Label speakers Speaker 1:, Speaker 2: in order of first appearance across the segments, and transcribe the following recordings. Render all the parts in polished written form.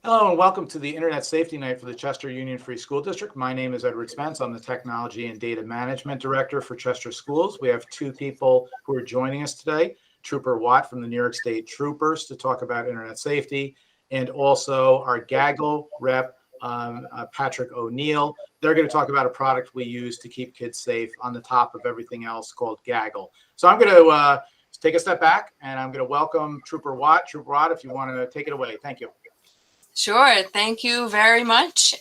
Speaker 1: Hello and welcome to the Internet Safety Night for the Chester Union Free School District. My name is Edward Spence. I'm the Technology and Data Management Director for Chester Schools. We have two people who are joining us today, Trooper Watt from the New York State Troopers to talk about Internet safety, and also our Gaggle rep, Patrick O'Neill. They're going to talk about a product we use to keep kids safe on the top of everything else called Gaggle. So I'm going to take a step back and I'm going to welcome Trooper Watt. Trooper Watt, if you want to take it away. Thank you.
Speaker 2: Sure. Thank you very much.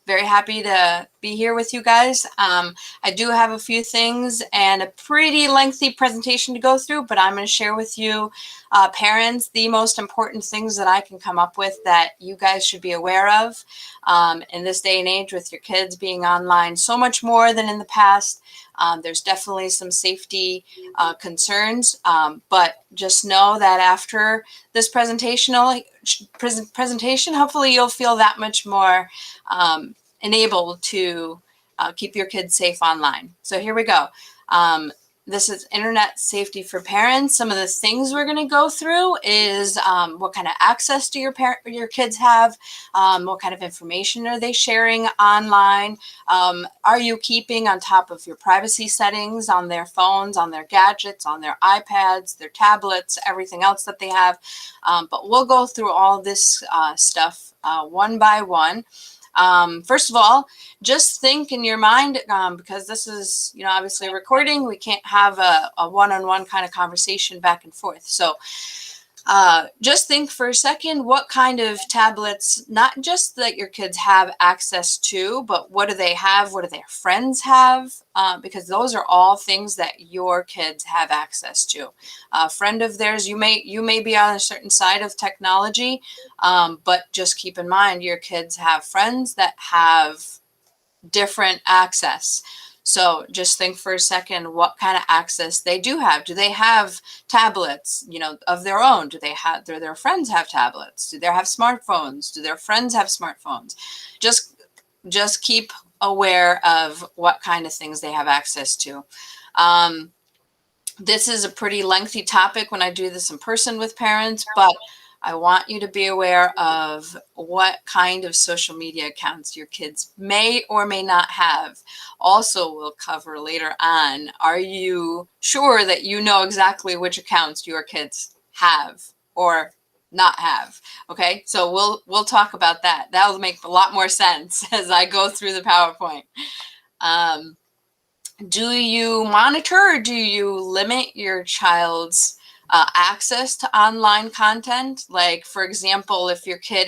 Speaker 2: Very happy to be here with you guys. I do have a few things and a pretty lengthy presentation to go through, but I'm going to share with you, parents, the most important things that I can come up with that you guys should be aware of in this day and age with your kids being online so much more than in the past. There's definitely some safety concerns, but just know that after this presentation, hopefully you'll feel that much more enabled to keep your kids safe online. So here we go. This is Internet Safety for Parents. Some of the things we're going to go through is what kind of access do your kids have? What kind of information are they sharing online? Are you keeping on top of your privacy settings on their phones, on their gadgets, on their iPads, their tablets, everything else that they have? But we'll go through all this stuff one by one. First of all, just think in your mind, because this is, obviously a recording, we can't have a one-on-one kind of conversation back and forth. So just think for a second, what kind of tablets, not just that your kids have access to, but what do they have? What do their friends have? Because those are all things that your kids have access to. A friend of theirs, you may be on a certain side of technology, but just keep in mind your kids have friends that have different access. So just think for a second what kind of access they do have. Do they have tablets, of their own? Do their friends have tablets? Do they have smartphones? Do their friends have smartphones? Just keep aware of what kind of things they have access to. This is a pretty lengthy topic when I do this in person with parents, but I want you to be aware of what kind of social media accounts your kids may or may not have. Also, we'll cover later on, are you sure that you know exactly which accounts your kids have or not have? Okay, so we'll talk about that. That'll make a lot more sense as I go through the PowerPoint. Do you monitor or do you limit your child's access to online content? Like, for example, if your child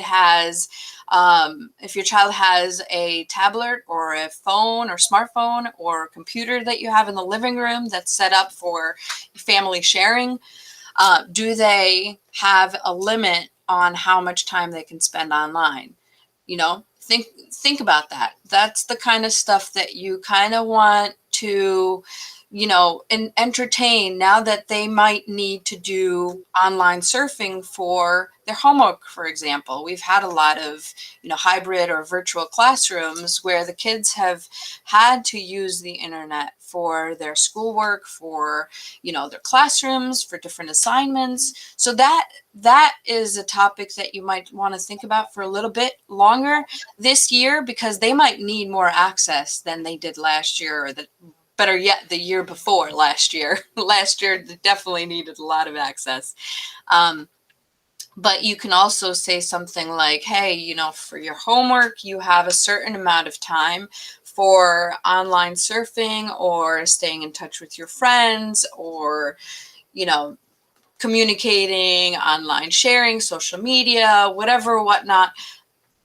Speaker 2: has a tablet or a phone or smartphone or a computer that you have in the living room that's set up for family sharing, do they have a limit on how much time they can spend online? Think about that. That's the kind of stuff that you kind of want to and entertain now that they might need to do online surfing for their homework, for example. We've had a lot of, hybrid or virtual classrooms where the kids have had to use the internet for their schoolwork, for, their classrooms, for different assignments. So that is a topic that you might want to think about for a little bit longer this year, because they might need more access than they did last year, or better yet, the year before last year. Last year, they definitely needed a lot of access. But you can also say something like, hey, for your homework, you have a certain amount of time for online surfing or staying in touch with your friends or, communicating, online sharing, social media, whatnot.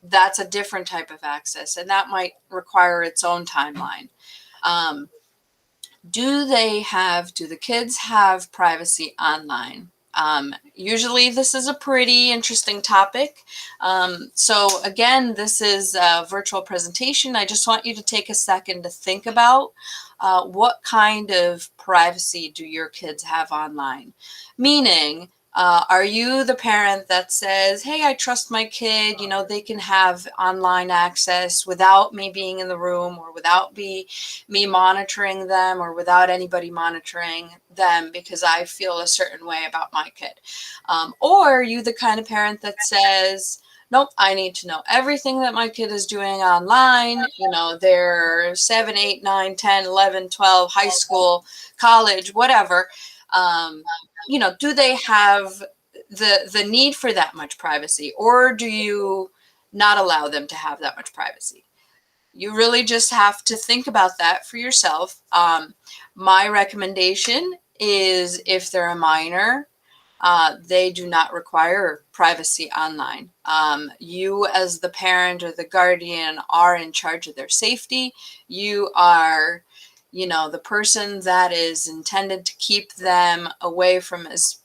Speaker 2: That's a different type of access, and that might require its own timeline. Do the kids have privacy online? Usually this is a pretty interesting topic. So again, this is a virtual presentation. I just want you to take a second to think about what kind of privacy do your kids have online? Meaning, Are you the parent that says, hey, I trust my kid, they can have online access without me being in the room, or without me monitoring them, or without anybody monitoring them because I feel a certain way about my kid? Or are you the kind of parent that says, nope, I need to know everything that my kid is doing online. They're 7, 8, 9, 10, 11, 12, high school, college, whatever. Do they have the need for that much privacy, or do you not allow them to have that much privacy? You really just have to think about that for yourself. My recommendation is, if they're a minor, they do not require privacy online. You, as the parent or the guardian, are in charge of their safety. You are, the person that is intended to keep them away from as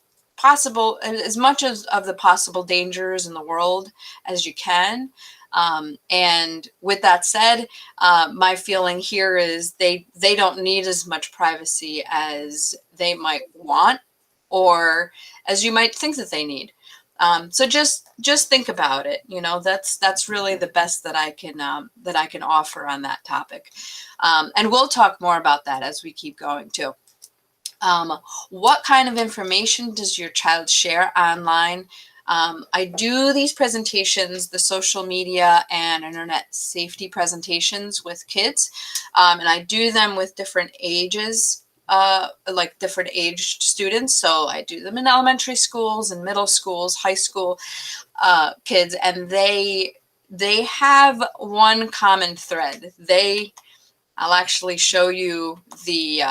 Speaker 2: much of the possible dangers in the world as you can. And with that said, my feeling here is they don't need as much privacy as they might want, or as you might think that they need. So just think about it. That's really the best that I can offer on that topic. And we'll talk more about that as we keep going too. What kind of information does your child share online? I do these presentations, the social media and internet safety presentations, with kids, and I do them with different ages, like different aged students. So I do them in elementary schools and middle schools, high school kids, and they have one common thread. I'll actually show you the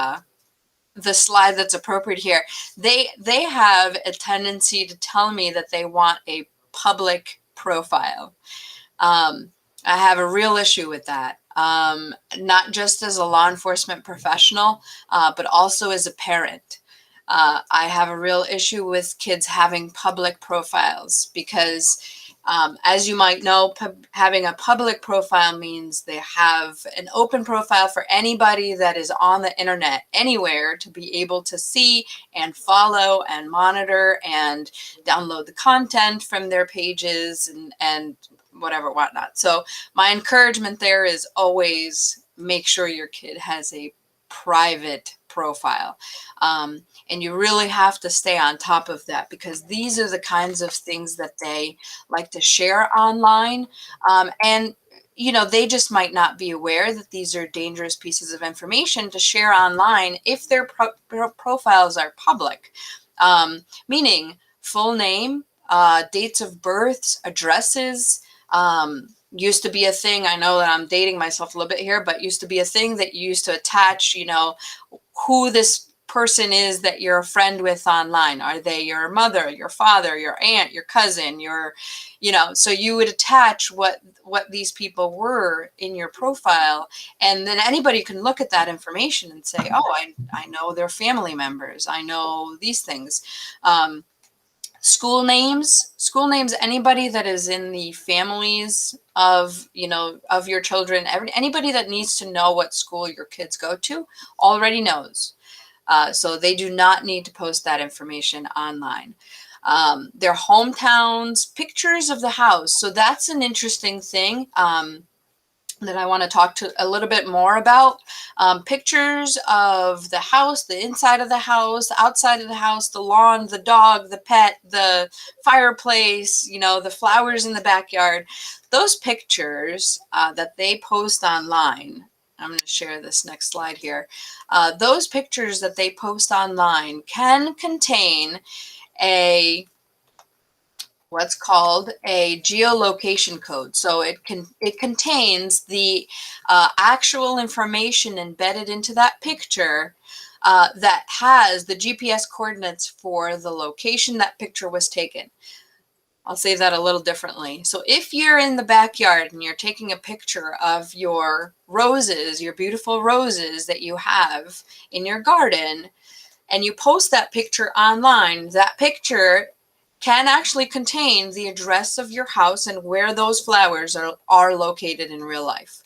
Speaker 2: slide that's appropriate here. They have a tendency to tell me that they want a public profile. I have a real issue with that. Not just as a law enforcement professional, but also as a parent. I have a real issue with kids having public profiles because, as you might know, having a public profile means they have an open profile for anybody that is on the internet anywhere to be able to see and follow and monitor and download the content from their pages and whatnot. So my encouragement there is always make sure your kid has a private profile. And you really have to stay on top of that, because these are the kinds of things that they like to share online. And they just might not be aware that these are dangerous pieces of information to share online if their profiles are public, meaning full name, dates of births, addresses. Used to be a thing, I know that I'm dating myself a little bit here, but used to be a thing that you used to attach, who this person is that you're a friend with online. Are they your mother, your father, your aunt, your cousin, so you would attach what these people were in your profile, and then anybody can look at that information and say, oh, I know their family members. I know these things. School names, anybody that is in the families of your children, anybody that needs to know what school your kids go to already knows. So they do not need to post that information online. Their hometowns, pictures of the house. So that's an interesting thing that I want to talk to a little bit more about. Pictures of the house, the inside of the house, the outside of the house, the lawn, the dog, the pet, the fireplace, the flowers in the backyard. Those pictures that they post online, I'm going to share this next slide here. Those pictures that they post online can contain what's called a geolocation code. So it contains the actual information embedded into that picture that has the GPS coordinates for the location that picture was taken. I'll say that a little differently. So if you're in the backyard and you're taking a picture of your roses, your beautiful roses that you have in your garden, and you post that picture online, that picture can actually contain the address of your house and where those flowers are located in real life.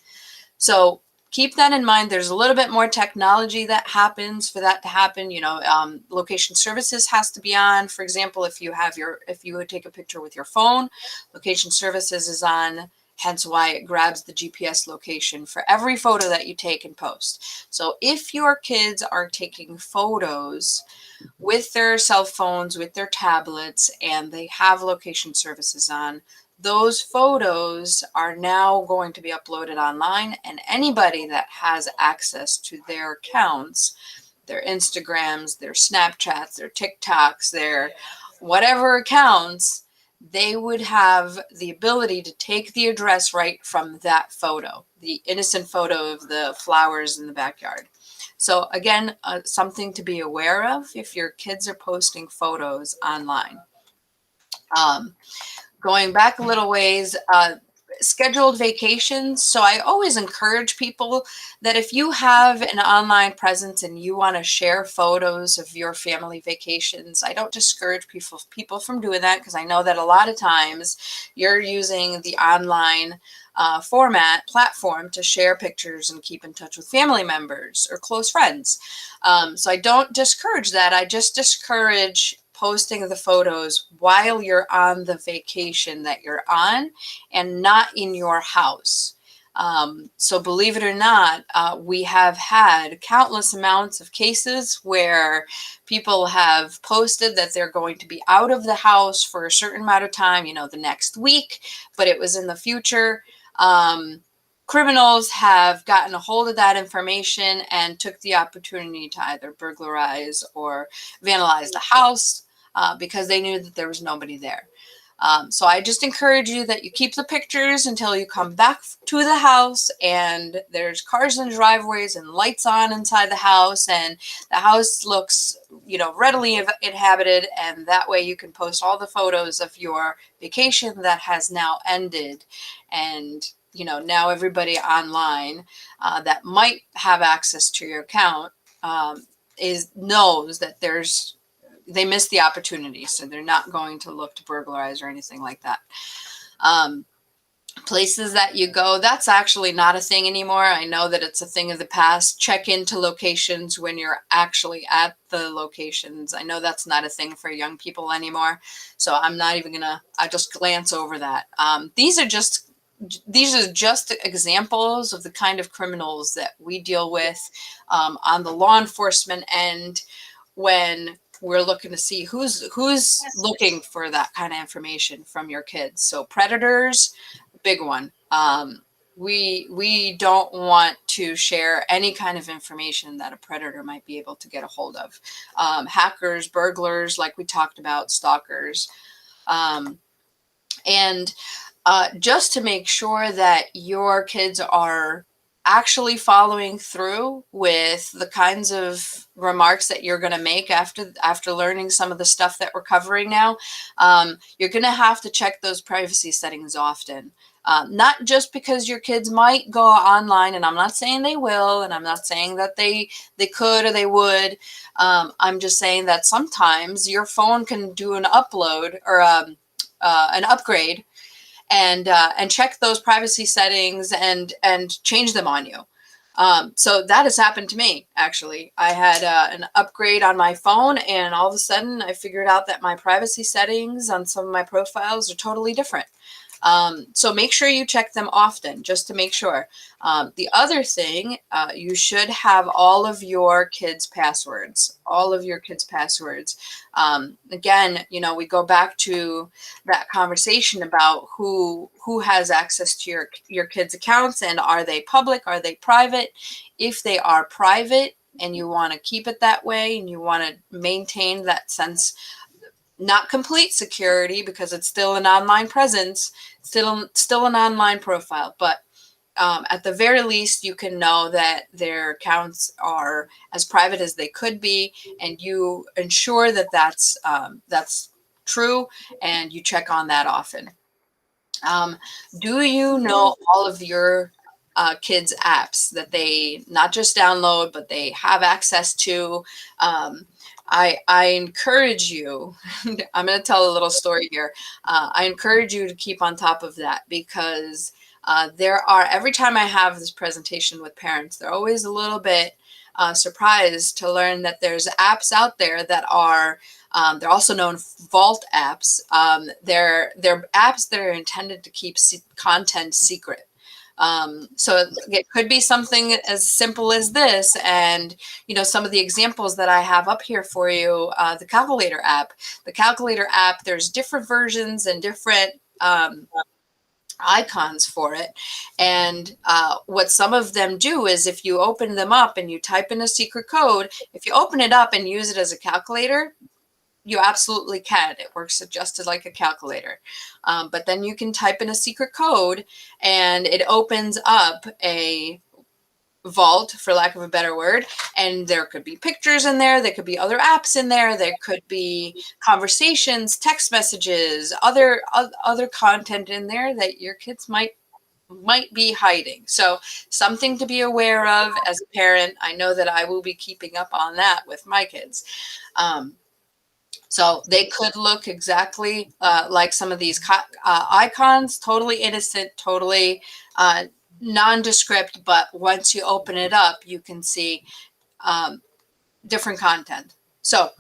Speaker 2: So keep that in mind. There's a little bit more technology that happens for that to happen. Location services has to be on. For example, if you would take a picture with your phone, location services is on. Hence why it grabs the GPS location for every photo that you take and post. So if your kids are taking photos with their cell phones, with their tablets, and they have location services on, those photos are now going to be uploaded online, and anybody that has access to their accounts, their Instagrams, their Snapchats, their TikToks, their whatever accounts, they would have the ability to take the address right from that photo, the innocent photo of the flowers in the backyard. So again, something to be aware of if your kids are posting photos online. Going back a little ways, scheduled vacations. So I always encourage people that if you have an online presence and you want to share photos of your family vacations, I don't discourage people from doing that, because I know that a lot of times you're using the online platform to share pictures and keep in touch with family members or close friends. So I don't discourage that. I just discourage posting the photos while you're on the vacation that you're on and not in your house. So believe it or not, we have had countless amounts of cases where people have posted that they're going to be out of the house for a certain amount of time, the next week, but it was in the future. Criminals have gotten a hold of that information and took the opportunity to either burglarize or vandalize the house because they knew that there was nobody there. So I just encourage you that you keep the pictures until you come back to the house and there's cars in the driveways and lights on inside the house and the house looks, readily inhabited. And that way you can post all the photos of your vacation that has now ended. And, now everybody online that might have access to your account knows that they missed the opportunity, so they're not going to look to burglarize or anything like that. Places that you go, that's actually not a thing anymore. I know that it's a thing of the past. Check into locations when you're actually at the locations. I know that's not a thing for young people anymore, so I'm not even I just glance over that. These are just examples of the kind of criminals that we deal with on the law enforcement end when we're looking to see who's looking for that kind of information from your kids. So predators, big one. We don't want to share any kind of information that a predator might be able to get a hold of. Hackers, burglars, like we talked about, stalkers. And just to make sure that your kids are actually following through with the kinds of remarks that you're going to make after learning some of the stuff that we're covering now, you're going to have to check those privacy settings often. Not just because your kids might go online, and I'm not saying they will, and I'm not saying that they could or they would. I'm just saying that sometimes your phone can do an upload or an upgrade and check those privacy settings and change them on you. So that has happened to me, actually. I had an upgrade on my phone, and all of a sudden I figured out that my privacy settings on some of my profiles are totally different. So make sure you check them often, just to make sure. The other thing, you should have all of your kids' passwords, Again, we go back to that conversation about who has access to your kids' accounts, and are they public, are they private? If they are private and you want to keep it that way and you want to maintain that sense, not complete security because it's still an online presence, still an online profile, but at the very least, you can know that their accounts are as private as they could be, and you ensure that that's true, and you check on that often. Do you know all of your kids' apps that they not just download, but they have access to? I encourage you, I'm going to tell a little story here. I encourage you to keep on top of that, because every time I have this presentation with parents, they're always a little bit surprised to learn that there's apps out there that are, they're also known vault apps. They're apps that are intended to keep content secret. So it could be something as simple as this. And, some of the examples that I have up here for you, the calculator app, there's different versions and different icons for it. And what some of them do is if you open them up and you type in a secret code, if you open it up and use it as a calculator, you absolutely can. It works just like a calculator. But then you can type in a secret code and it opens up a vault, for lack of a better word, and there could be pictures in there, there could be other apps in there, there could be conversations, text messages, other content in there that your kids might be hiding. So something to be aware of as a parent. I know that I will be keeping up on that with my kids. So they could look exactly like some of these icons, totally innocent, totally nondescript, but once you open it up, you can see different content. So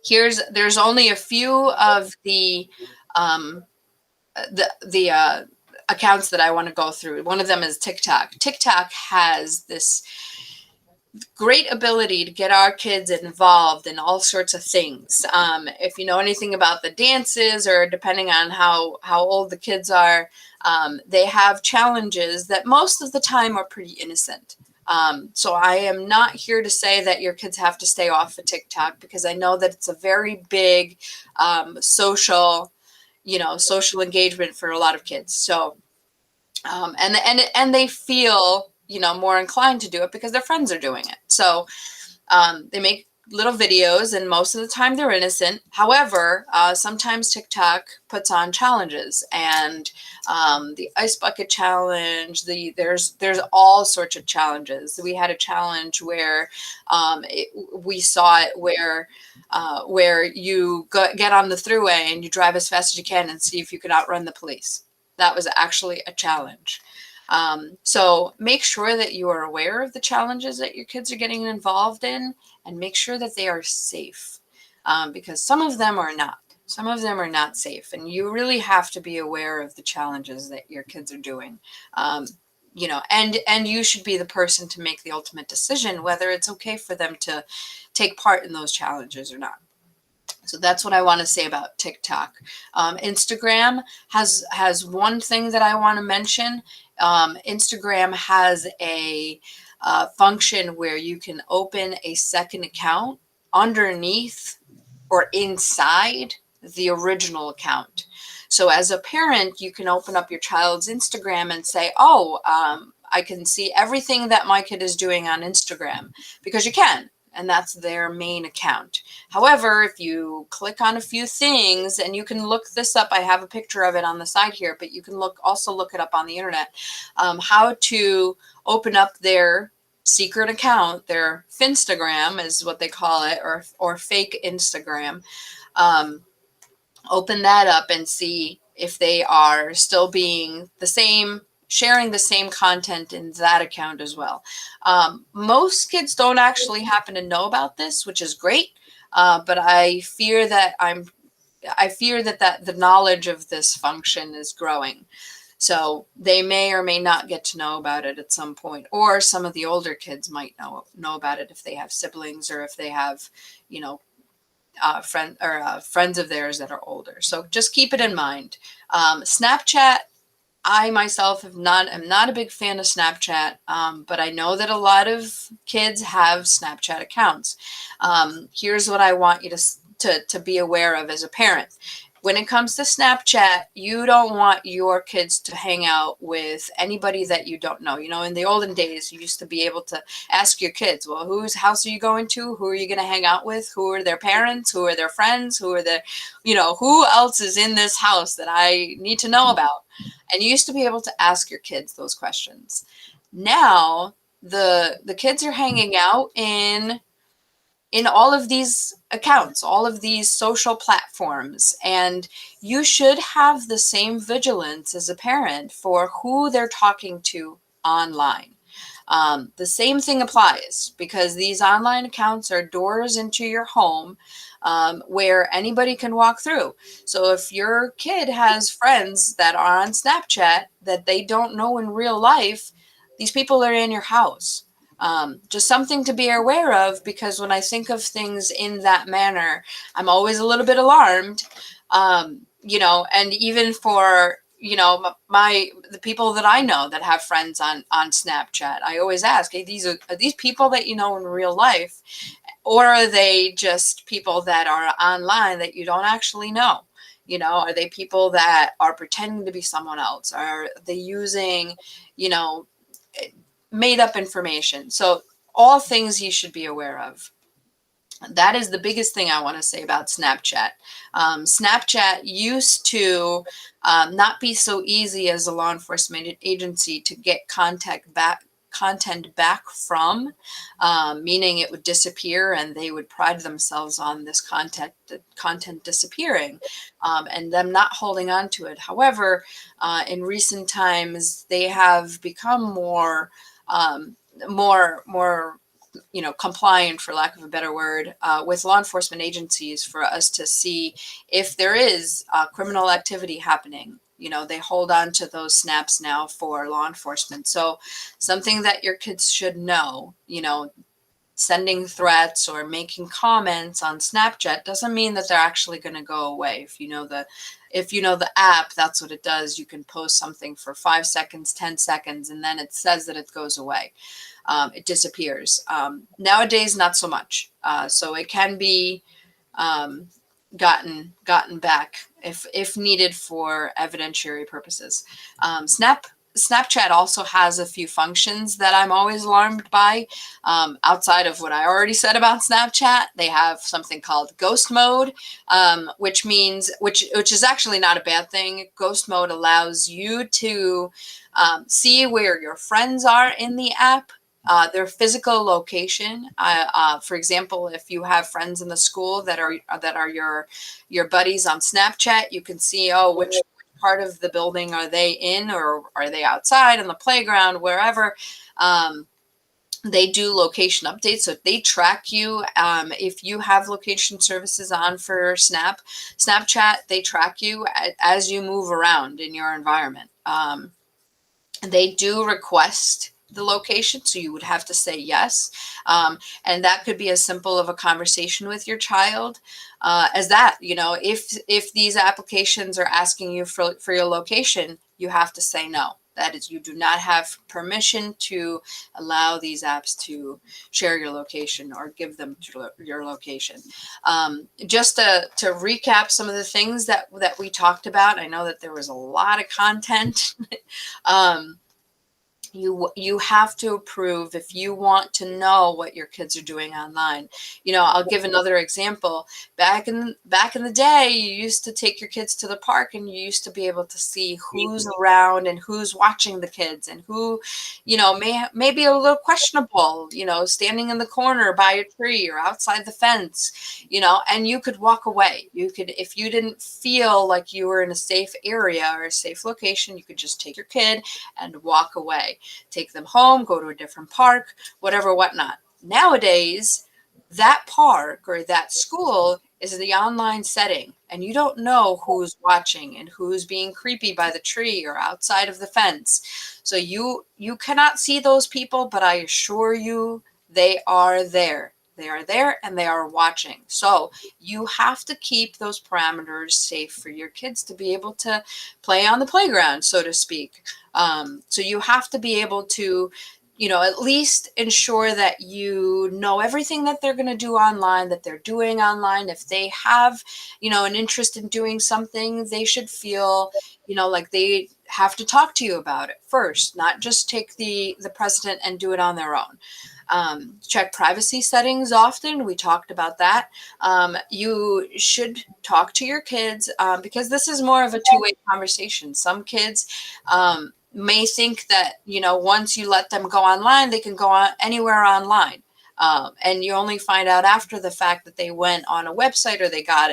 Speaker 2: there's only a few of the accounts that I want to go through. One of them is TikTok. TikTok has this great ability to get our kids involved in all sorts of things. If you know anything about the dances, or depending on how old the kids are, they have challenges that most of the time are pretty innocent. So I am not here to say that your kids have to stay off of TikTok, because I know that it's a very big social engagement for a lot of kids. So and they feel more inclined to do it because their friends are doing it. So they make little videos, and most of the time they're innocent. However, sometimes TikTok puts on challenges, and the ice bucket challenge, there's all sorts of challenges. We had a challenge where we saw it where you get on the thruway and you drive as fast as you can and see if you can outrun the police. That was actually a challenge. So make sure that you are aware of the challenges that your kids are getting involved in, and make sure that they are safe, because some of them are not. Some of them are not safe, and you really have to be aware of the challenges that your kids are doing. And you should be the person to make the ultimate decision whether it's okay for them to take part in those challenges or not. So that's what I want to say about TikTok. Instagram has one thing that I want to mention. Instagram has a function where you can open a second account underneath or inside the original account. So as a parent, you can open up your child's Instagram and say, I can see everything that my kid is doing on Instagram, because you can. And that's their main account. However, if you click on a few things, and you can look this up, I have a picture of it on the side here, but you can also look it up on the internet, how to open up their secret account, their Finstagram is what they call it, or fake Instagram. Open that up and see if they are still being the same, sharing the same content in that account as well. Most kids don't actually happen to know about this, which is great. But I fear that the knowledge of this function is growing. So they may or may not get to know about it at some point, or some of the older kids might know about it if they have siblings, or if they have, friends of theirs that are older. So just keep it in mind. Snapchat, I myself am not a big fan of Snapchat, but I know that a lot of kids have Snapchat accounts. Here's what I want you to be aware of as a parent. When it comes to Snapchat, you don't want your kids to hang out with anybody that you don't know. In the olden days, you used to be able to ask your kids, well, whose house are you going to? Who are you going to hang out with? Who are their parents? Who are their friends? Who else is in this house that I need to know about? And you used to be able to ask your kids those questions. Now, the kids are hanging out in in all of these accounts, all of these social platforms. And you should have the same vigilance as a parent for who they're talking to online. The same thing applies, because these online accounts are doors into your home, where anybody can walk through. So if your kid has friends that are on Snapchat that they don't know in real life, these people are in your house. Just something to be aware of, because when I think of things in that manner, I'm always a little bit alarmed. And even for the people that I know that have friends on Snapchat, I always ask, hey, are these people that you know in real life, or are they just people that are online that you don't actually know? Are they people that are pretending to be someone else? Are they using, made up information? So all things you should be aware of. That is the biggest thing I want to say about Snapchat. Snapchat used to not be so easy as a law enforcement agency to get content back from, meaning it would disappear, and they would pride themselves on this content disappearing, and them not holding on to it. However, in recent times, they have become more compliant, for lack of a better word, with law enforcement agencies, for us to see if there is criminal activity happening. They hold on to those snaps now for law enforcement. So something that your kids should know, sending threats or making comments on Snapchat doesn't mean that they're actually going to go away. If you know the app, that's what it does. You can post something for 5 seconds, 10 seconds, and then it says that it goes away. It disappears. Nowadays, not so much. So it can be gotten back if needed for evidentiary purposes. Snapchat also has a few functions that I'm always alarmed by. Outside of what I already said about Snapchat, they have something called ghost mode, which is actually not a bad thing. Ghost mode allows you to see where your friends are in the app, their physical location. For example, if you have friends in the school that are your buddies on Snapchat, you can see, which part of the building are they in, or are they outside on the playground, wherever. They do location updates, so they track you. If you have location services on for Snapchat, they track you as you move around in your environment. They do request the location, so you would have to say yes, and that could be as simple of a conversation with your child as that. If these applications are asking you for your location, you have to say no. That is, you do not have permission to allow these apps to share your location or give them your location. Just to recap some of the things that we talked about, I know that there was a lot of content. You have to approve if you want to know what your kids are doing online. I'll give another example. Back in the day, you used to take your kids to the park, and you used to be able to see who's around and who's watching the kids, and who, may be a little questionable, standing in the corner by a tree or outside the fence, and you could walk away. If you didn't feel like you were in a safe area or a safe location, you could just take your kid and walk away. Take them home, go to a different park, whatever, whatnot. Nowadays, that park or that school is the online setting, and you don't know who's watching and who's being creepy by the tree or outside of the fence. So you cannot see those people, but I assure you they are there. They are there, and they are watching. So you have to keep those parameters safe for your kids to be able to play on the playground, so to speak. So you have to be able to, at least ensure that you know everything that they're going to do online, that they're doing online. If they have, an interest in doing something, they should feel, like they have to talk to you about it first, not just take the precedent and do it on their own. Check privacy settings often. We talked about that. You should talk to your kids because this is more of a two-way conversation. Some kids may think that, once you let them go online, they can go on anywhere online. And you only find out after the fact that they went on a website or they got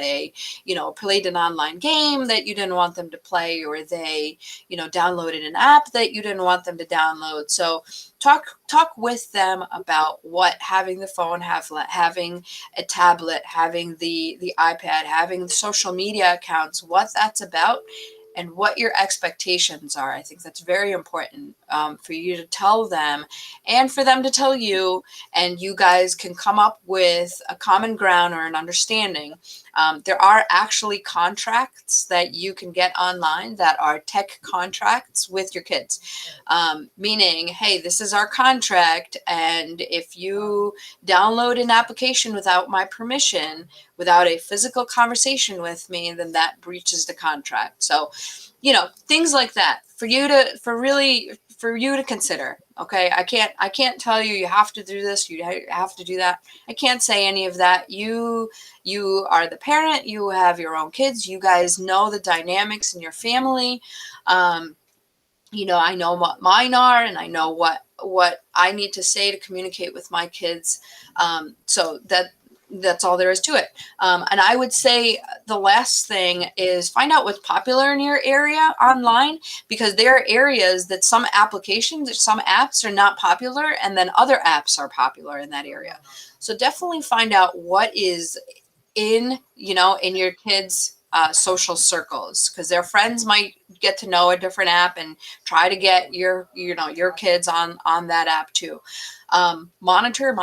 Speaker 2: played an online game that you didn't want them to play, or they, downloaded an app that you didn't want them to download. So talk with them about what having the phone, having a tablet, having the iPad, having social media accounts, what that's about, and what your expectations are. I think that's very important for you to tell them and for them to tell you, and you guys can come up with a common ground or an understanding. There are actually contracts that you can get online that are tech contracts with your kids, meaning, hey, this is our contract, and if you download an application without my permission, without a physical conversation with me, then that breaches the contract. So, things like that for you to consider. Okay. I can't tell you have to do this, you have to do that. I can't say any of that. You are the parent, you have your own kids, you guys know the dynamics in your family. I know what mine are, and I know what I need to say to communicate with my kids. So that's all there is to it. And I would say the last thing is find out what's popular in your area online, because there are areas that some applications or some apps are not popular, and then other apps are popular in that area. So definitely find out what is in your kids' social circles, because their friends might get to know a different app and try to get your kids on that app too. Monitor.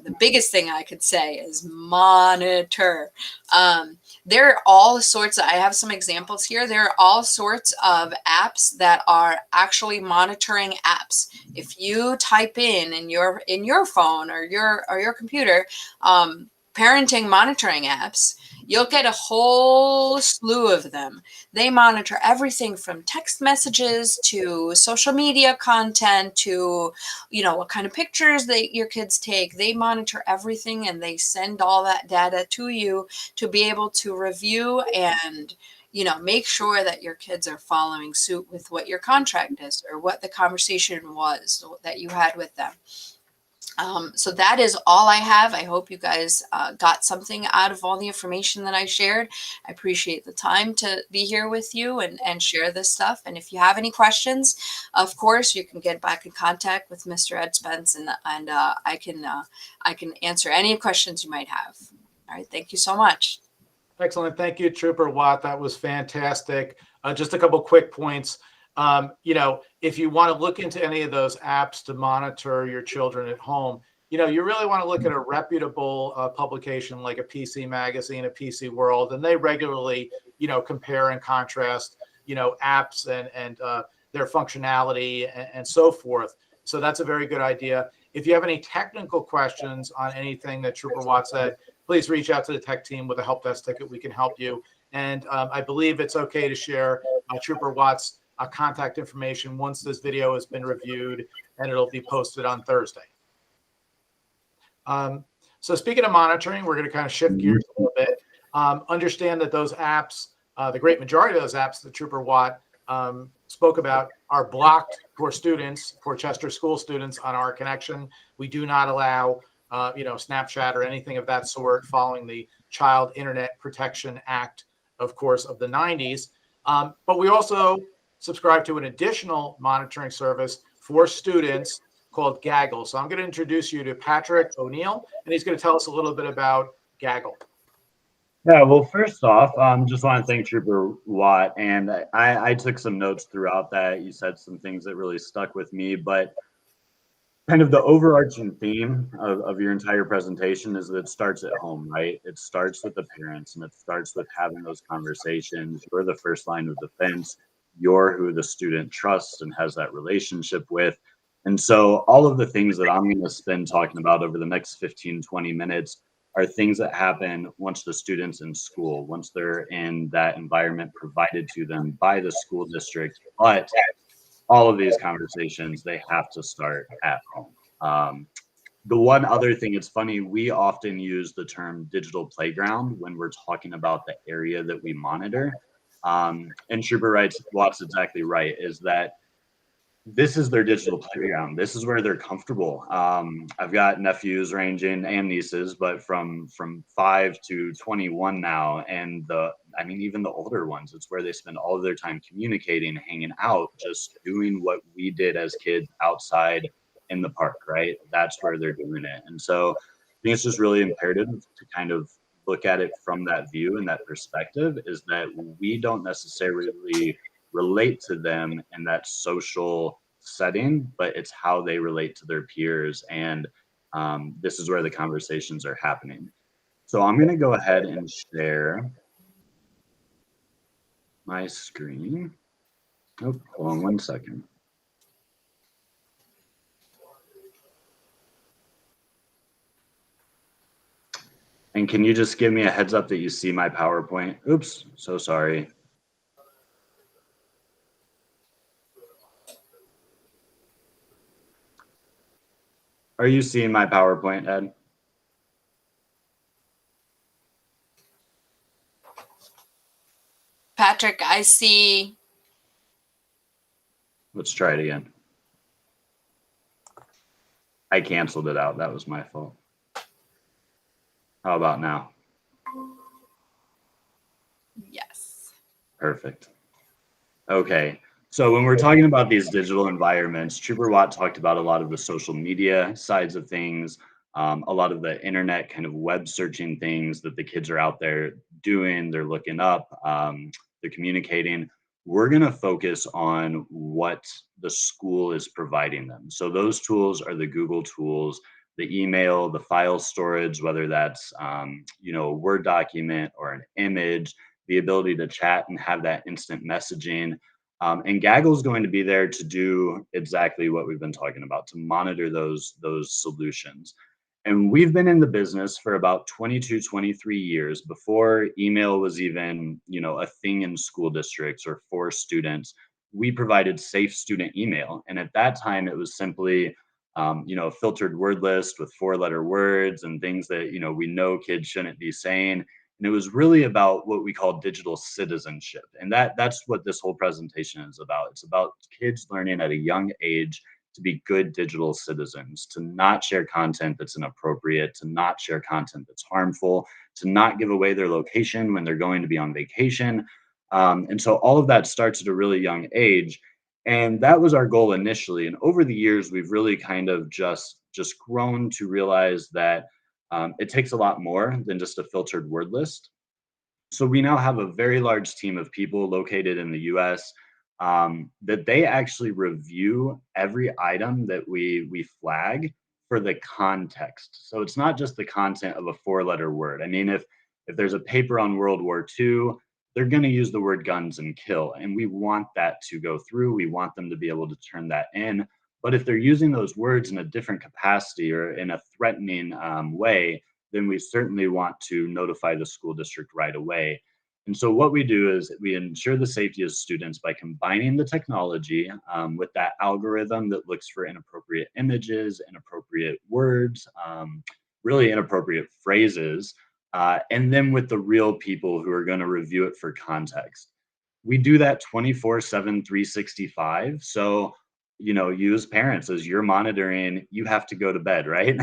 Speaker 2: The biggest thing I could say is monitor. There are all sorts I have some examples here. There are all sorts of apps that are actually monitoring apps. If you type in your phone or your computer, parenting monitoring apps, you'll get a whole slew of them. They monitor everything from text messages to social media content to, what kind of pictures your kids take. They monitor everything, and they send all that data to you to be able to review and, make sure that your kids are following suit with what your contract is or what the conversation was that you had with them. So that is all I have. I hope you guys got something out of all the information that I shared. I appreciate the time to be here with you and share this stuff. And if you have any questions, of course, you can get back in contact with Mr. Ed Spence, and I can answer any questions you might have. All right. Thank you so much.
Speaker 1: Excellent. Thank you, Trooper Watt. That was fantastic. Just a couple quick points. If you want to look into any of those apps to monitor your children at home, you really want to look at a reputable publication like a PC Magazine, a PC World, and they regularly, compare and contrast, apps and their functionality and so forth. So that's a very good idea. If you have any technical questions on anything that Trooper Watt said, please reach out to the tech team with a help desk ticket. We can help you. And I believe it's okay to share Trooper Watt's contact information once this video has been reviewed, and it'll be posted on Thursday. So speaking of monitoring, we're going to kind of shift gears a little bit. Understand that those apps, the great majority of those apps that Trooper Watt spoke about, are blocked for students, for Chester school students on our connection. We do not allow Snapchat or anything of that sort, following the Child Internet Protection Act, of course, of the 90s. But we also subscribe to an additional monitoring service for students called Gaggle. So I'm going to introduce you to Patrick O'Neill, and he's going to tell us a little bit about Gaggle.
Speaker 3: Yeah, well, first off, just want to thank Trooper Watt, and I took some notes throughout that. You said some things that really stuck with me, but kind of the overarching theme of your entire presentation is that it starts at home, right? It starts with the parents, and it starts with having those conversations. You're the first line of defense. You're who the student trusts and has that relationship with. And so all of the things that I'm going to spend talking about over the next 15, 20 minutes are things that happen once the student's in school, once they're in that environment provided to them by the school district. But all of these conversations, they have to start at home. The one other thing, it's funny, we often use the term digital playground when we're talking about the area that we monitor. And Trooper Watt's exactly right, is that this is their digital playground. This is where they're comfortable. I've got nephews ranging and nieces, but from 5 to 21 now, and even the older ones, it's where they spend all of their time communicating, hanging out, just doing what we did as kids outside in the park, right? That's where they're doing it. And so I think it's just really imperative to kind of look at it from that view and that perspective, is that we don't necessarily relate to them in that social setting, but it's how they relate to their peers. And this is where the conversations are happening. So I'm going to go ahead and share my screen. Oh, hold on one second. And can you just give me a heads up that you see my PowerPoint? Oops, so sorry. Are you seeing my PowerPoint, Ed?
Speaker 2: Patrick, I see.
Speaker 3: Let's try it again. I canceled it out. That was my fault. How about now?
Speaker 2: Yes.
Speaker 3: Perfect. Okay. So when we're talking about these digital environments, Trooper Watt talked about a lot of the social media sides of things, a lot of the internet kind of web searching things that the kids are out there doing. They're looking up, they're communicating. We're going to focus on what the school is providing them. So those tools are the Google tools, the email, the file storage, whether that's a Word document or an image, the ability to chat and have that instant messaging. And Gaggle is going to be there to do exactly what we've been talking about, to monitor those solutions. And we've been in the business for about 22, 23 years. Before email was even, a thing in school districts or for students. We provided safe student email. And at that time, it was simply, a filtered word list with 4-letter words and things that, we know kids shouldn't be saying. And it was really about what we call digital citizenship. And that's what this whole presentation is about. It's about kids learning at a young age to be good digital citizens, to not share content that's inappropriate, to not share content that's harmful, to not give away their location when they're going to be on vacation. And so all of that starts at a really young age. And that was our goal initially. And over the years, we've really kind of just grown to realize that it takes a lot more than just a filtered word list. So we now have a very large team of people located in the US that they actually review every item that we flag for the context. So it's not just the content of a 4-letter word. I mean, if there's a paper on World War II, they're going to use the word guns and kill. And we want that to go through. We want them to be able to turn that in. But if they're using those words in a different capacity or in a threatening way, then we certainly want to notify the school district right away. And so what we do is we ensure the safety of students by combining the technology with that algorithm that looks for inappropriate images, inappropriate words, really inappropriate phrases, and then with the real people who are going to review it for context. We do that 24/7, 365. So you as parents, as you're monitoring, you have to go to bed, right?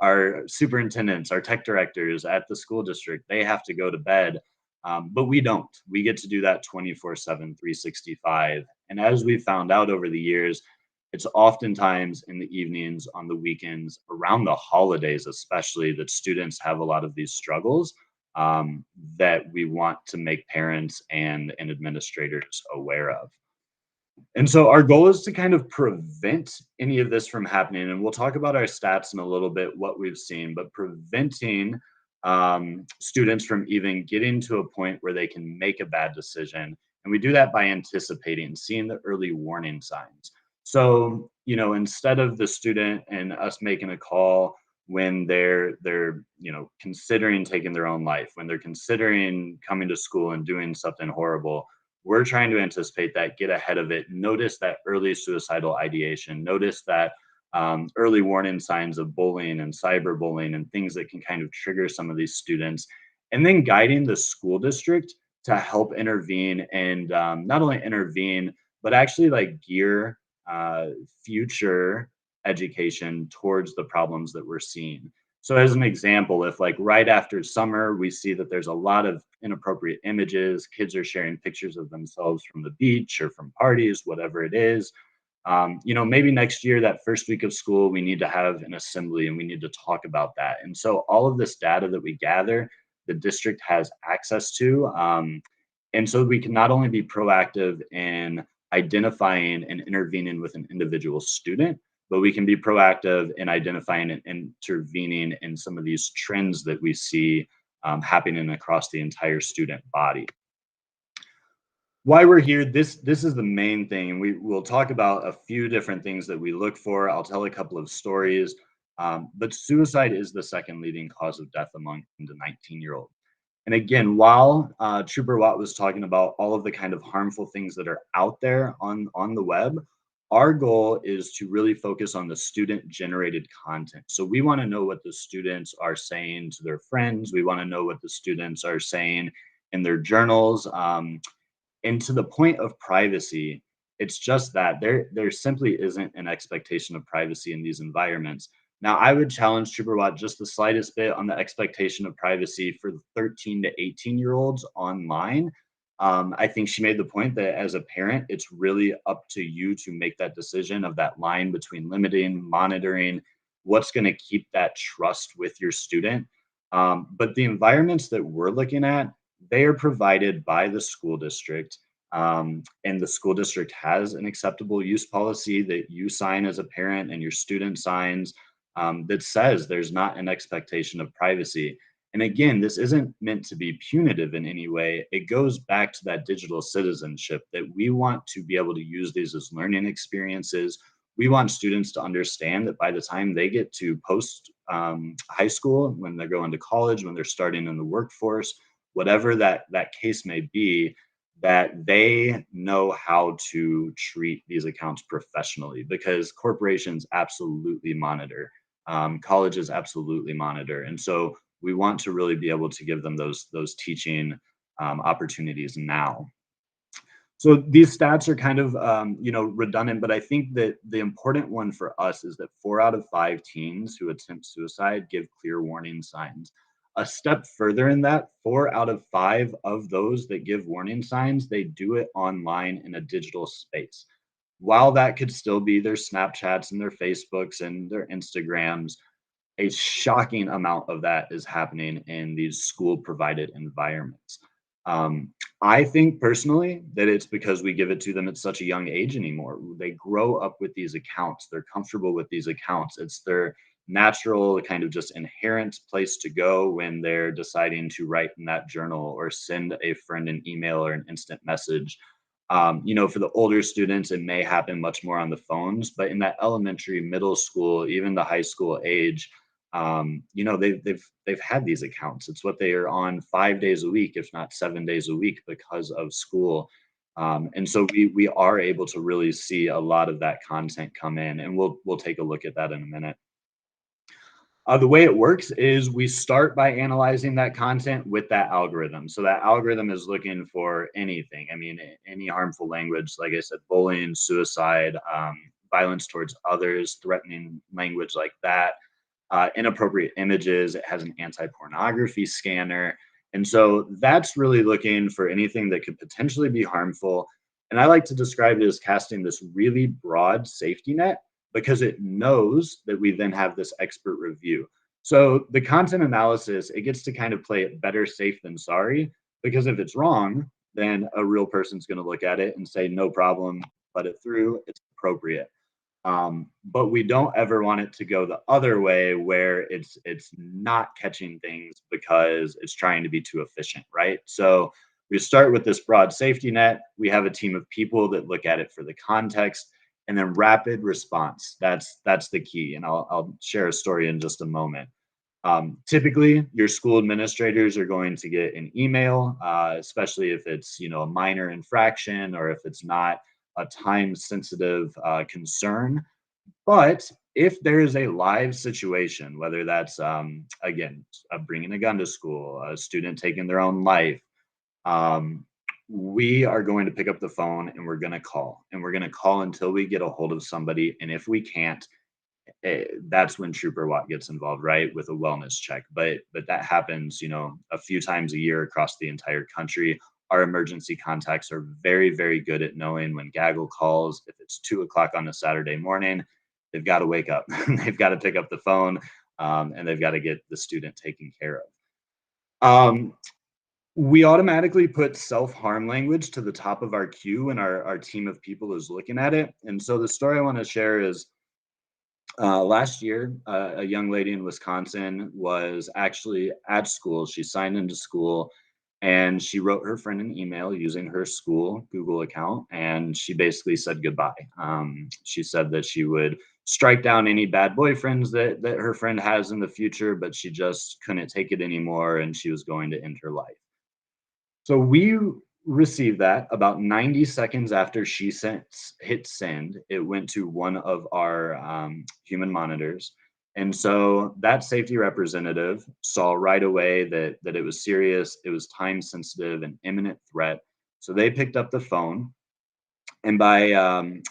Speaker 3: Our superintendents, our tech directors at the school district, they have to go to bed. But we don't. We get to do that 24/7, 365. And as we've found out over the years, it's oftentimes in the evenings, on the weekends, around the holidays, especially, that students have a lot of these struggles that we want to make parents and administrators aware of. And so our goal is to kind of prevent any of this from happening. And we'll talk about our stats in a little bit, what we've seen, but preventing students from even getting to a point where they can make a bad decision. And we do that by anticipating, seeing the early warning signs. So, instead of the student and us making a call when they're considering taking their own life, when they're considering coming to school and doing something horrible, we're trying to anticipate that, get ahead of it, notice that early suicidal ideation, notice that early warning signs of bullying and cyberbullying and things that can kind of trigger some of these students, and then guiding the school district to help intervene and not only intervene, but actually gear future education towards the problems that we're seeing. So as an example, if like right after summer, we see that there's a lot of inappropriate images, kids are sharing pictures of themselves from the beach or from parties, whatever it is. Maybe next year, that first week of school, we need to have an assembly and we need to talk about that. And so all of this data that we gather, the district has access to. And so we can not only be proactive in identifying and intervening with an individual student, but we can be proactive in identifying and intervening in some of these trends that we see happening across the entire student body. Why we're here, this is the main thing. We'll talk about a few different things that we look for. I'll tell a couple of stories, but suicide is the second leading cause of death among 10 to 19-year-olds. And again, while Trooper Watt was talking about all of the kind of harmful things that are out there on the web, our goal is to really focus on the student-generated content. So we want to know what the students are saying to their friends. We want to know what the students are saying in their journals. And to the point of privacy, it's just that there simply isn't an expectation of privacy in these environments. Now, I would challenge Trooper Watt just the slightest bit on the expectation of privacy for the 13 to 18-year-olds online. I think she made the point that as a parent, it's really up to you to make that decision of that line between limiting, monitoring, what's going to keep that trust with your student. But the environments that we're looking at, they are provided by the school district. And the school district has an acceptable use policy that you sign as a parent and your student signs that says there's not an expectation of privacy. And again, this isn't meant to be punitive in any way. It goes back to that digital citizenship that we want to be able to use these as learning experiences. We want students to understand that by the time they get to post high school, when they're going to college, when they're starting in the workforce, whatever that case may be, that they know how to treat these accounts professionally, because corporations absolutely monitor, colleges absolutely monitor. And so we want to really be able to give them those teaching opportunities now. So these stats are kind of redundant, but I think that the important one for us is that 4 out of 5 teens who attempt suicide give clear warning signs. A step further in that, 4 out of 5 of those that give warning signs, they do it online in a digital space. While that could still be their Snapchats and their Facebooks and their Instagrams, a shocking amount of that is happening in these school provided environments. I think personally that it's because we give it to them at such a young age anymore. They grow up with these accounts. They're comfortable with these accounts. It's their natural kind of just inherent place to go when they're deciding to write in that journal or send a friend an email or an instant message. For the older students, it may happen much more on the phones, but in that elementary, middle school, even the high school age, they've had these accounts. It's what they are on 5 days a week, if not 7 days a week, because of school. And so we are able to really see a lot of that content come in, and we'll take a look at that in a minute. The way it works is we start by analyzing that content with that algorithm. So that algorithm is looking for anything. I mean, any harmful language, like I said, bullying, suicide, violence towards others, threatening language like that, inappropriate images. It has an anti-pornography scanner. And so that's really looking for anything that could potentially be harmful. And I like to describe it as casting this really broad safety net, because it knows that we then have this expert review. So the content analysis, it gets to kind of play it better safe than sorry, because if it's wrong, then a real person's going to look at it and say, no problem, let it through, it's appropriate. But we don't ever want it to go the other way, where it's not catching things because it's trying to be too efficient, right? So we start with this broad safety net. We have a team of people that look at it for the context, and then rapid response. That's the key. And I'll share a story in just a moment. Typically, your school administrators are going to get an email, especially if it's a minor infraction or if it's not a time-sensitive concern. But if there is a live situation, whether that's again bringing a gun to school, a student taking their own life, we are going to pick up the phone and we're going to call, and we're going to call until we get a hold of somebody. And if we can't, that's when Trooper Watt gets involved, right, with a wellness check. But that happens, a few times a year across the entire country. Our emergency contacts are very, very good at knowing when Gaggle calls. If it's 2 o'clock on a Saturday morning, they've got to wake up. They've got to pick up the phone, and they've got to get the student taken care of. We automatically put self-harm language to the top of our queue when our team of people is looking at it. And so the story I want to share is last year, a young lady in Wisconsin was actually at school. She signed into school and she wrote her friend an email using her school Google account. And she basically said goodbye. She said that she would strike down any bad boyfriends that her friend has in the future, but she just couldn't take it anymore and she was going to end her life. So we received that about 90 seconds after she hit send. It went to one of our human monitors. And so that safety representative saw right away that it was serious, it was time sensitive, an imminent threat. So they picked up the phone. And by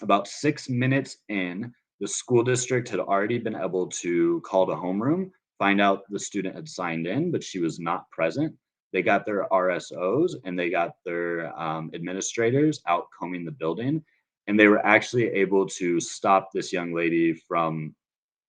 Speaker 3: about 6 minutes in, the school district had already been able to call the homeroom, find out the student had signed in, but she was not present. They got their RSOs and they got their administrators out combing the building. And they were actually able to stop this young lady from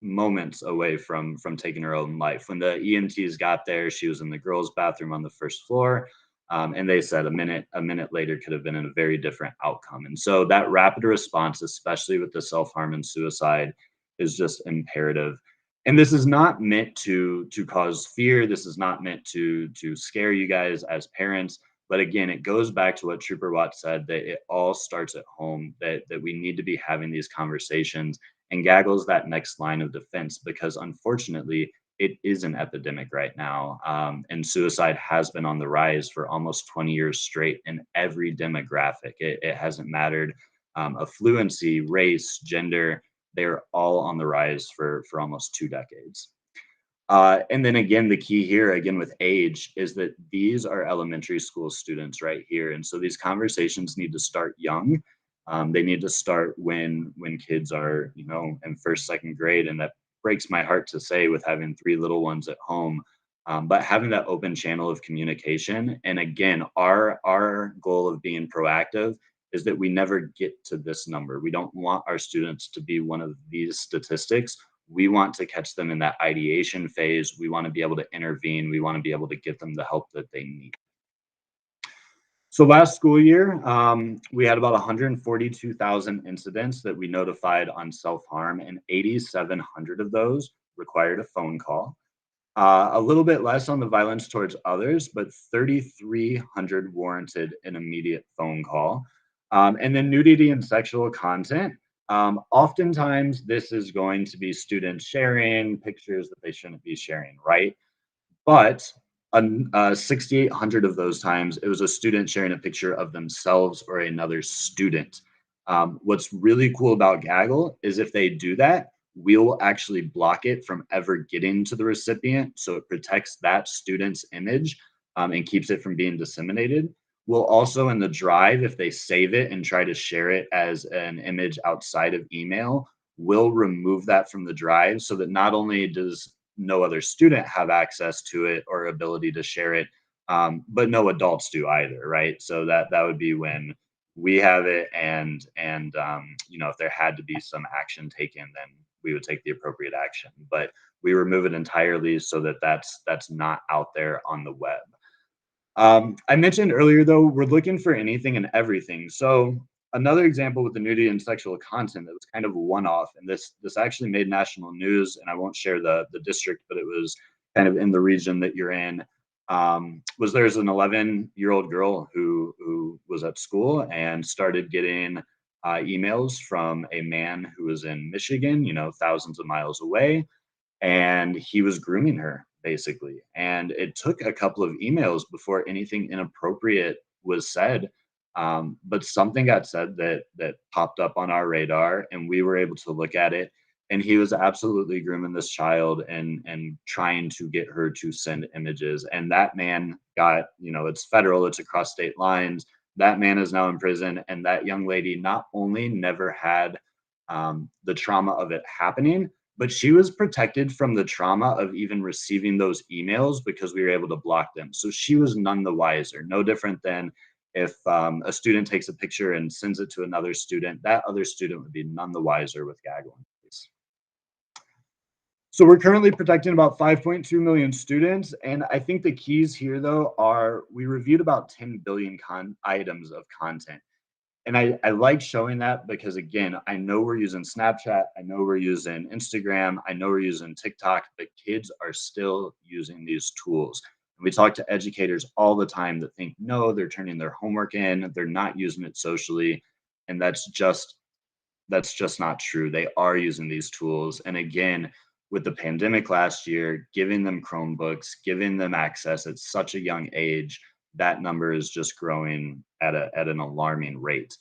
Speaker 3: moments away from taking her own life. When the EMTs got there, she was in the girls' bathroom on the first floor. And they said a minute later could have been a very different outcome. And so that rapid response, especially with the self-harm and suicide, is just imperative. And this is not meant to cause fear. This is not meant to scare you guys as parents. But again, it goes back to what Trooper Watt said, that it all starts at home, that we need to be having these conversations. And Gaggle's that next line of defense, because unfortunately, it is an epidemic right now. And suicide has been on the rise for almost 20 years straight in every demographic. It hasn't mattered affluency, race, gender. They're all on the rise for almost 2 decades. And then again, the key here, again, with age, is that these are elementary school students right here. And so these conversations need to start young. They need to start when kids are, in first, second grade. And that breaks my heart to say with having 3 little ones at home. But having that open channel of communication. And again, our goal of being proactive is that we never get to this number. We don't want our students to be one of these statistics. We want to catch them in that ideation phase. We want to be able to intervene. We want to be able to get them the help that they need. So last school year, we had about 142,000 incidents that we notified on self-harm, and 8,700 of those required a phone call. A little bit less on the violence towards others, but 3,300 warranted an immediate phone call. And then nudity and sexual content. Oftentimes, this is going to be students sharing pictures that they shouldn't be sharing, right? But 6,800 of those times, it was a student sharing a picture of themselves or another student. What's really cool about Gaggle is if they do that, we'll actually block it from ever getting to the recipient. So it protects that student's image and keeps it from being disseminated. We'll also, in the drive, if they save it and try to share it as an image outside of email, we'll remove that from the drive so that not only does no other student have access to it or ability to share it, but no adults do either, right? So that would be when we have it, and if there had to be some action taken, then we would take the appropriate action. But we remove it entirely so that that's not out there on the web. I mentioned earlier, though, we're looking for anything and everything. So another example with the nudity and sexual content that was kind of a one-off, and this actually made national news, and I won't share the district, but it was kind of in the region that you're in, was there's an 11-year-old girl who was at school and started getting emails from a man who was in Michigan, thousands of miles away, and he was grooming her, basically. And it took a couple of emails before anything inappropriate was said. But something got said that popped up on our radar, and we were able to look at it. And he was absolutely grooming this child and trying to get her to send images. And that man got, it's federal, it's across state lines. That man is now in prison, and that young lady not only never had the trauma of it happening, but she was protected from the trauma of even receiving those emails because we were able to block them. So she was none the wiser. No different than if a student takes a picture and sends it to another student, that other student would be none the wiser with Gaggle in place. So we're currently protecting about 5.2 million students. And I think the keys here, though, are we reviewed about 10 billion items of content. And I like showing that because, again, I know we're using Snapchat, I know we're using Instagram, I know we're using TikTok, but kids are still using these tools. And we talk to educators all the time that think, no, they're turning their homework in, they're not using it socially. And that's just not true. They are using these tools. And again, with the pandemic last year, giving them Chromebooks, giving them access at such a young age, that number is just growing at an alarming rate.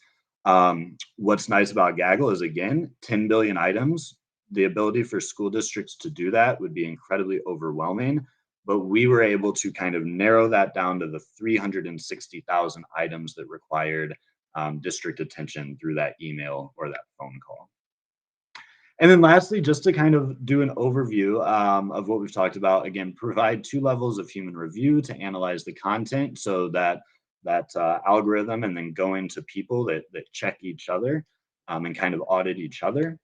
Speaker 3: What's nice about Gaggle is, again, 10 billion items. The ability for school districts to do that would be incredibly overwhelming, but we were able to kind of narrow that down to the 360,000 items that required district attention through that email or that phone call. And then lastly, just to kind of do an overview of what we've talked about, again, provide 2 levels of human review to analyze the content so that algorithm and then go into people that check each other and kind of audit each other.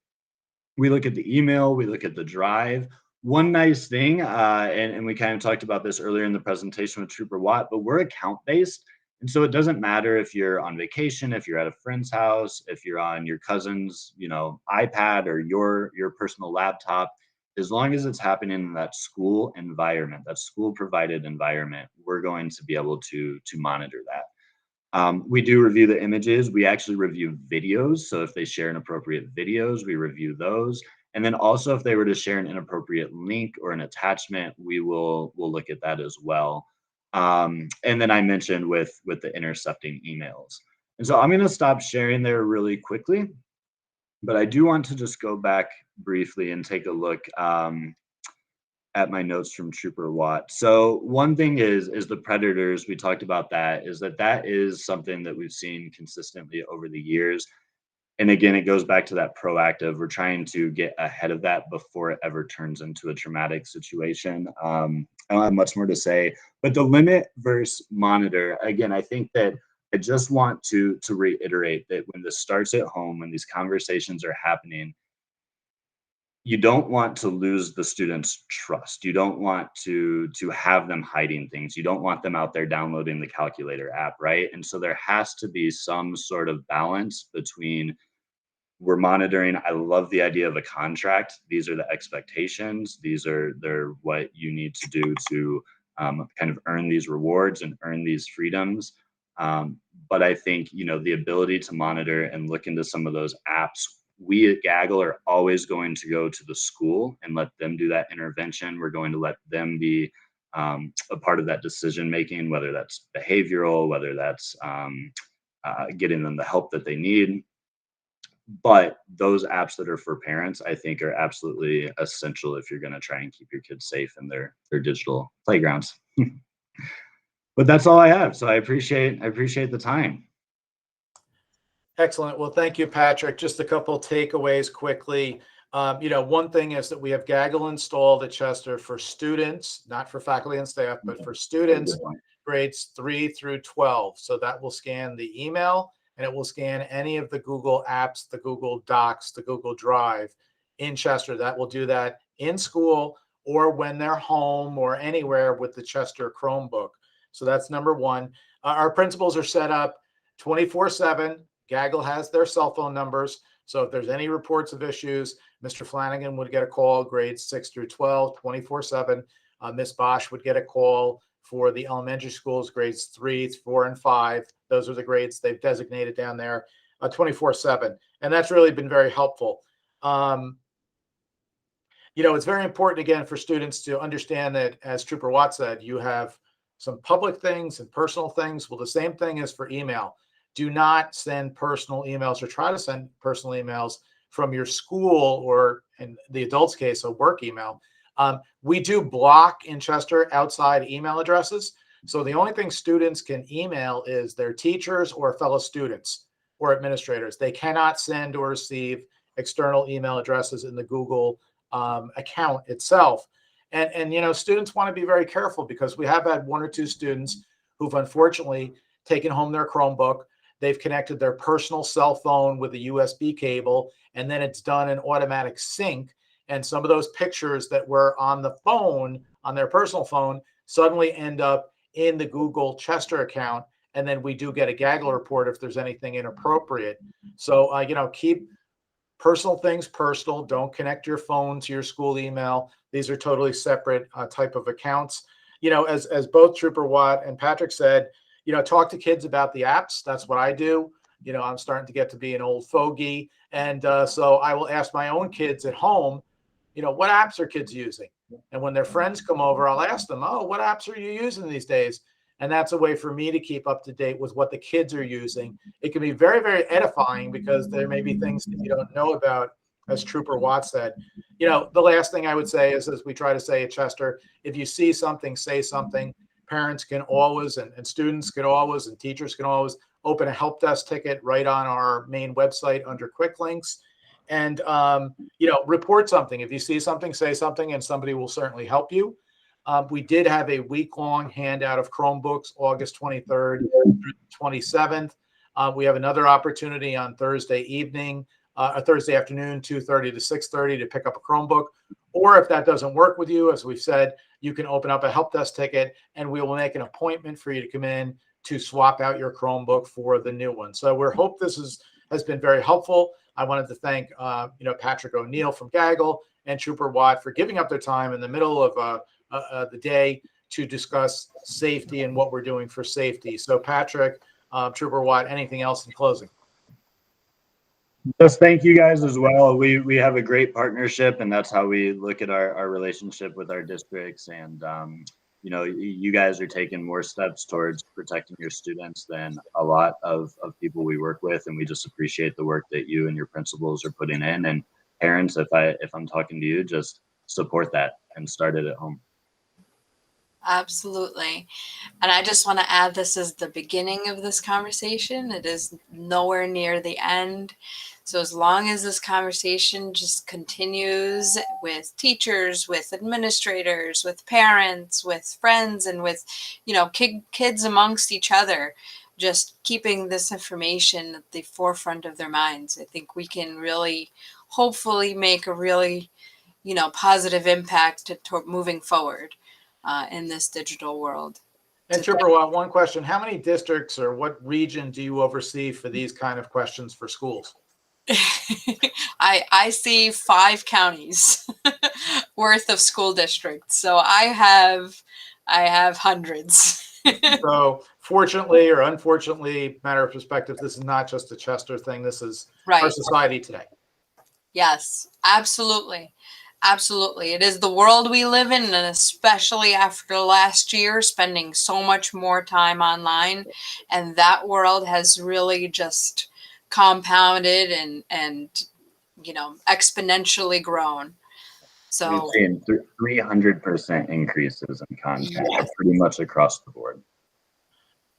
Speaker 3: We look at the email, we look at the drive. One nice thing, and we kind of talked about this earlier in the presentation with Trooper Watt, but we're account-based. And so it doesn't matter if you're on vacation, if you're at a friend's house, if you're on your cousin's, iPad or your personal laptop, as long as it's happening in that school environment, that school provided environment, we're going to be able to monitor that. We do review the images. We actually review videos. So if they share inappropriate videos, we review those. And then also if they were to share an inappropriate link or an attachment, we'll look at that as well. And then I mentioned with the intercepting emails. And so I'm going to stop sharing there really quickly, but I do want to just go back briefly and take a look at my notes from Trooper Watt. So one thing is the predators. We talked about that is something that we've seen consistently over the years. And again, it goes back to that proactive. We're trying to get ahead of that before it ever turns into a traumatic situation. I don't have much more to say, but the limit versus monitor, again, I think that I just want to reiterate that when this starts at home, when these conversations are happening, you don't want to lose the students' trust. You don't want to have them hiding things. You don't want them out there downloading the calculator app, right? And so there has to be some sort of balance between we're monitoring. I love the idea of a contract. These are the expectations. They're what you need to do to kind of earn these rewards and earn these freedoms. But I think, the ability to monitor and look into some of those apps, we at Gaggle are always going to go to the school and let them do that intervention. We're going to let them be a part of that decision making, whether that's behavioral, whether that's getting them the help that they need. But those apps that are for parents, I think, are absolutely essential if you're going to try and keep your kids safe in their digital playgrounds. But that's all I have. So I appreciate the time.
Speaker 1: Excellent. Well, thank you, Patrick. Just a couple takeaways quickly. One thing is that we have Gaggle installed at Chester for students, not for faculty and staff, but for students, grades 3 through 12. So that will scan the email and it will scan any of the Google apps, the Google Docs, the Google Drive in Chester. That will do that in school or when they're home or anywhere with the Chester Chromebook. So that's number one. Our principals are set up 24/7. Gaggle has their cell phone numbers. So if there's any reports of issues, Mr. Flanagan would get a call, grades 6 through 12, 24/7. Ms. Bosch would get a call for the elementary schools, grades 3, 4, and 5. Those are the grades they've designated down there, 24/7. And that's really been very helpful. It's very important, again, for students to understand that, as Trooper Watt said, you have some public things and personal things. Well, the same thing is for email. Do not send personal emails or try to send personal emails from your school or, in the adult's case, a work email. We do block in Chester outside email addresses. So the only thing students can email is their teachers or fellow students or administrators. They cannot send or receive external email addresses in the Google account itself. And you know, students want to be very careful because we have had one or two students who've unfortunately taken home their Chromebook. They've connected their personal cell phone with a USB cable, and then it's done an automatic sync. And some of those pictures that were on the phone, on their personal phone, suddenly end up in the Google Chester account. And then we do get a Gaggle report if there's anything inappropriate. So, you know, keep personal things personal. Don't connect your phone to your school email. These are totally separate type of accounts. You know, as both Trooper Watt and Patrick said, you know, talk to kids about the apps. That's what I do. You know, I'm starting to get to be an old fogey. And so I will ask my own kids at home, you know, what apps are kids using? And when their friends come over, I'll ask them, oh, what apps are you using these days? And that's a way for me to keep up to date with what the kids are using. It can be very, very edifying because there may be things that you don't know about, as Trooper Watt said. You know, the last thing I would say is, as we try to say at Chester, if you see something, say something. Parents can always, and students can always, and teachers can always open a help desk ticket right on our main website under quick links. And, you know, report something. If you see something, say something, and somebody will certainly help you. We did have a week-long handout of Chromebooks, August 23rd through the 27th. We have another opportunity on Thursday evening, Thursday afternoon, 2:30 to 6:30 to pick up a Chromebook. Or if that doesn't work with you, as we've said, you can open up a help desk ticket and we will make an appointment for you to come in to swap out your Chromebook for the new one. So we hope this has been very helpful. I wanted to thank, you know, Patrick O'Neill from Gaggle and Trooper Watt for giving up their time in the middle of the day to discuss safety and what we're doing for safety. So Patrick, Trooper Watt, anything else in closing?
Speaker 3: Just thank you guys as well. We have a great partnership, and that's how we look at our relationship with our districts. And you know, you guys are taking more steps towards protecting your students than a lot of people we work with, and we just appreciate the work that you and your principals are putting in. And parents, if I'm talking to you, just support that and start it at home.
Speaker 2: Absolutely. And I just want to add, this is the beginning of this conversation. It is nowhere near the end. So as long as this conversation just continues with teachers, with administrators, with parents, with friends, and with, you know, kids amongst each other, just keeping this information at the forefront of their minds, I think we can really hopefully make a really, you know, positive impact toward moving forward in this digital world.
Speaker 1: And Trooper Watt, one question: how many districts or what region do you oversee for these kind of questions for schools?
Speaker 2: I see 5 counties worth of school districts, so I have hundreds.
Speaker 1: So fortunately or unfortunately, matter of perspective, this is not just a Chester thing. This is
Speaker 2: Right.
Speaker 1: our society today.
Speaker 2: Yes, absolutely. Absolutely. It is the world we live in, and especially after last year, spending so much more time online. And that world has really just compounded and you know, exponentially grown. So
Speaker 3: We've seen 300% increases in content pretty much across the board.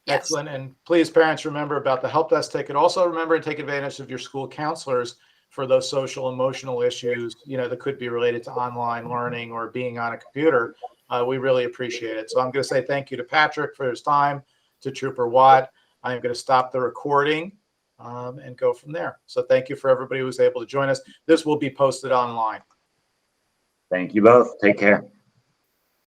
Speaker 2: yes.
Speaker 1: Excellent. And please, parents, remember about the help desk ticket. Also remember to take advantage of your school counselors for those social emotional issues, you know, that could be related to online learning or being on a computer. We really appreciate it. So I'm going to say thank you to Patrick for his time, to Trooper Watt. I'm going to stop the recording and go from there. So thank you for everybody who was able to join us. This will be posted online.
Speaker 3: Thank you both. Take care.